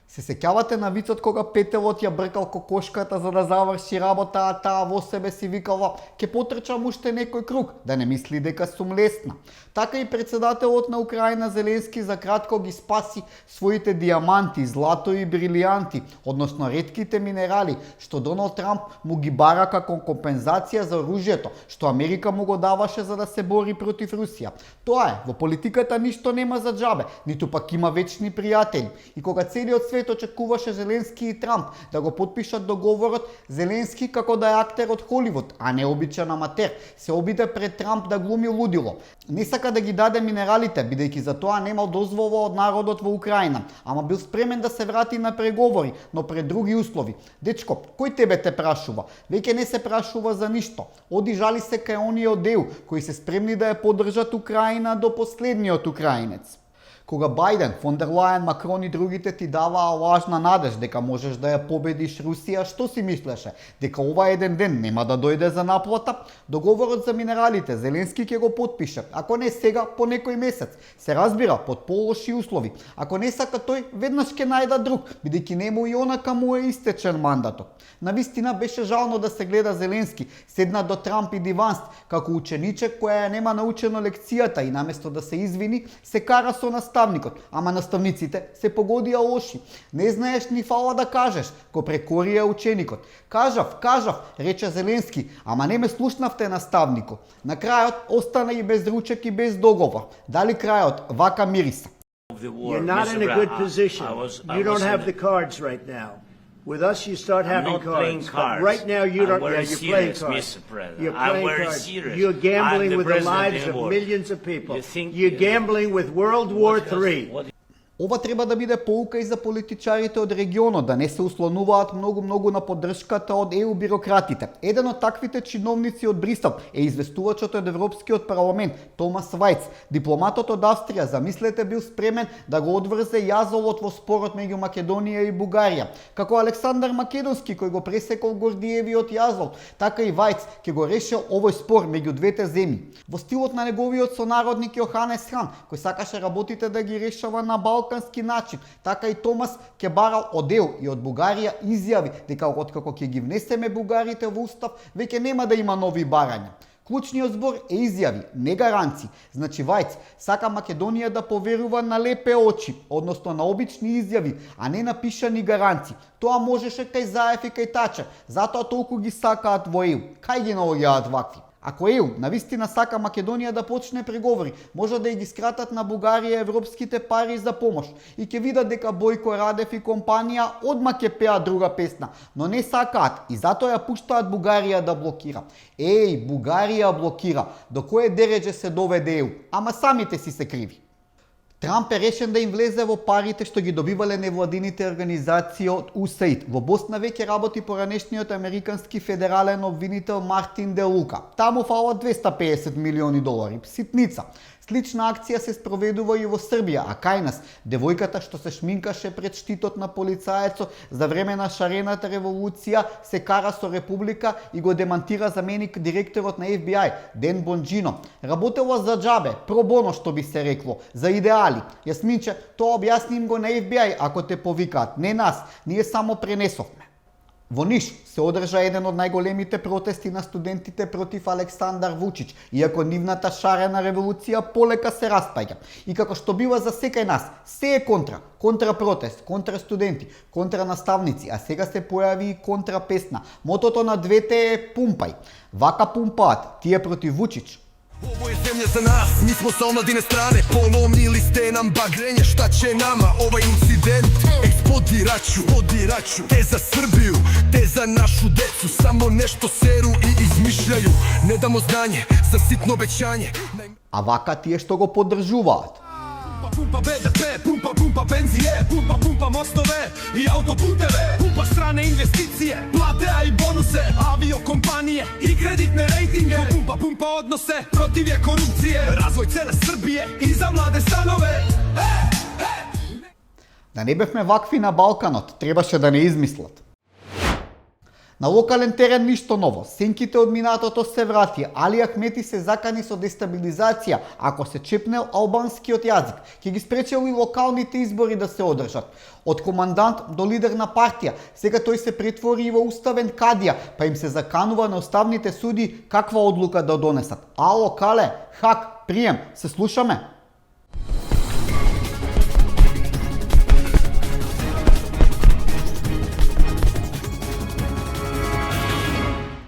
Се сеќавате на вицот кога Петелот ја бркал кокошката за да заврши работа, а таа во себе си викала: "Ке потрчам уште некој круг, да не мисли дека сум лесна." Така и председателот на Украина Зеленски за кратко ги спаси своите диаманти, злато и брилијанти, односно ретките минерали, што Доналд Трамп му ги бара како компензација за оружјето, што Америка му го даваше за да се бори против Русија. Тоа е, во политиката ништо нема за џабе, ниту пак има вечни пријатели. И кога целиот свет очекуваше Зеленски и Трамп да го потпишат договорот, Зеленски, како да е актер од Холивуд, а не обичен аматер, се обиде пред Трамп да глуми лудило. Не сака да ги даде минералите, бидејќи за тоа немал дозвола од народот во Украина, ама бил спремен да се врати на преговори, но пред други услови. Дечко, кој тебе те прашува? Веќе не се прашува за ништо. Оди жали се кај оние од ЕУ, кои се спремни да ја поддржат Украина до последниот украинец. Кога Бајден, фон дер Лајен, Макрон и другите ти даваа лажна надеж дека можеш да ја победиш Русија, што си мислеше? Дека ова еден ден нема да дојде за наплата? Договорот за минералите Зеленски ќе го потпише, ако не сега, по некој месец. Се разбира, под полоши услови. Ако не сака тој, веднаш ќе најда друг, бидејќи нему и онака му е истечен мандатот. Навистина беше жално да се гледа Зеленски, седна до Трамп и диванст, како ученичек која ја нема научено лекцијата и наместо да се извини, се кара со наставникот, ама наставниците се погодија лоши. Не знаеш ни фала да кажеш, го прекорија ученикот. Кажав, рече Зеленски, ама не ме слушнавте наставнико. На крајот остана и без ручек и без договор. Дали крајот вака мириса? You're not in a good position. You don't have the cards right now. With us, you start having cards. But right now, you don't. Yeah, you're playing cards. You're playing cards. You're gambling with the lives of millions of people. You're gambling with World War III. Ова треба да биде поука и за политичарите од регионот, да не се услонуваат многу на поддршката од ЕУ бирократите. Еден од таквите чиновници од Брисел е известувачот од Европскиот парламент Томас Вајц. Дипломатот од Австрија, замислете, бил спремен да го одврзе јазолот во спорот меѓу Македонија и Бугарија. Како Александар Македонски кој го пресекол Гордиевиот јазол, така и Вајц ќе го решил овој спор меѓу двете земји. Во стилот на неговиот сонародник Јоханес Хан, кој сакаше работите да ги решава на балкански начин, така и Томас ќе барал од ЕУ и од Бугарија изјави дека откако ќе ги внесеме бугарите во устав, веќе нема да има нови барања. Клучниот збор е изјави, не гаранци. Значи Вајц сака Македонија да поверува на лепе очи, односно на обични изјави, а не на пишани гаранци. Тоа можеше кај Заев и кај Тачер, затоа толку ги сакаат во ЕУ. Кај ги наоѓаат вакви? Ако ЕУ навистина сака Македонија да почне преговори, може да и ги скратат на Бугарија европските пари за помош и ќе видат дека Бојко Радев и компанија одма ќе пеат друга песна, но не сакаат и затоа ја пуштаат Бугарија да блокира. Бугарија блокира, до кое дередже се доведе ЕУ, ама самите си се криви. Трамп е решен да им влезе во парите што ги добивале невладините организации од USAID. Во Босна веќе работи поранешниот американски федерален обвинител Мартин Де Лука. Таму фала $250 милиони, ситница. Слична акција се спроведува и во Србија, а кај нас девојката што се шминкаше пред штитот на полицаецот за време на шарената револуција се кара со Република и го демантира заменик директорот на FBI Ден Бонџино. Работела за џабе, пробоно што би се рекло, за идеали. Јасминче, тоа објасни им го на FBI ако те повикаат, не нас, ние само пренесовме. Во Ниш се одржа еден од најголемите протести на студентите против Александар Вучич, иако нивната шарена револуција полека се распаѓа. И како што бива за секај нас, се е контра протест, контра студенти, контра наставници, а сега се појави и контра песна. Мотото на двете е пумпај. Вака пумпаат, тие против Вучич. Ovo je zemlja za nas, mi smo sa omladine strane. Polomili ste nam bagrenje, šta će nama ovaj incident? Eksplodiraću, te za Srbiju, te za našu decu. Samo nešto seru i izmišljaju. Ne damo znanje za sitno obećanje. А вака тие што го поддржуваат. Pumpa BDP, pumpa penzije, pumpa mostove i autoputeve, pumpa strane investicije, plate a i bonuse, aviokompanije i kreditne rejtinge, pumpa odnose, protiv je korupcije, razvoj cele Srbije i za mlade stanove. Да не бевме вакви на Балканот, требаше да не измислат. На локален терен ништо ново. Сенките од минатото се врати. Али Ахмети се закани со дестабилизација ако се чепнел албанскиот јазик. Ќе ги спречел и локалните избори да се одржат. Од командант до лидер на партија, сега тој се претвори и во уставен кадија, па им се заканува на уставните суди каква одлука да донесат. Ало, Кале, хак, прием, се слушаме?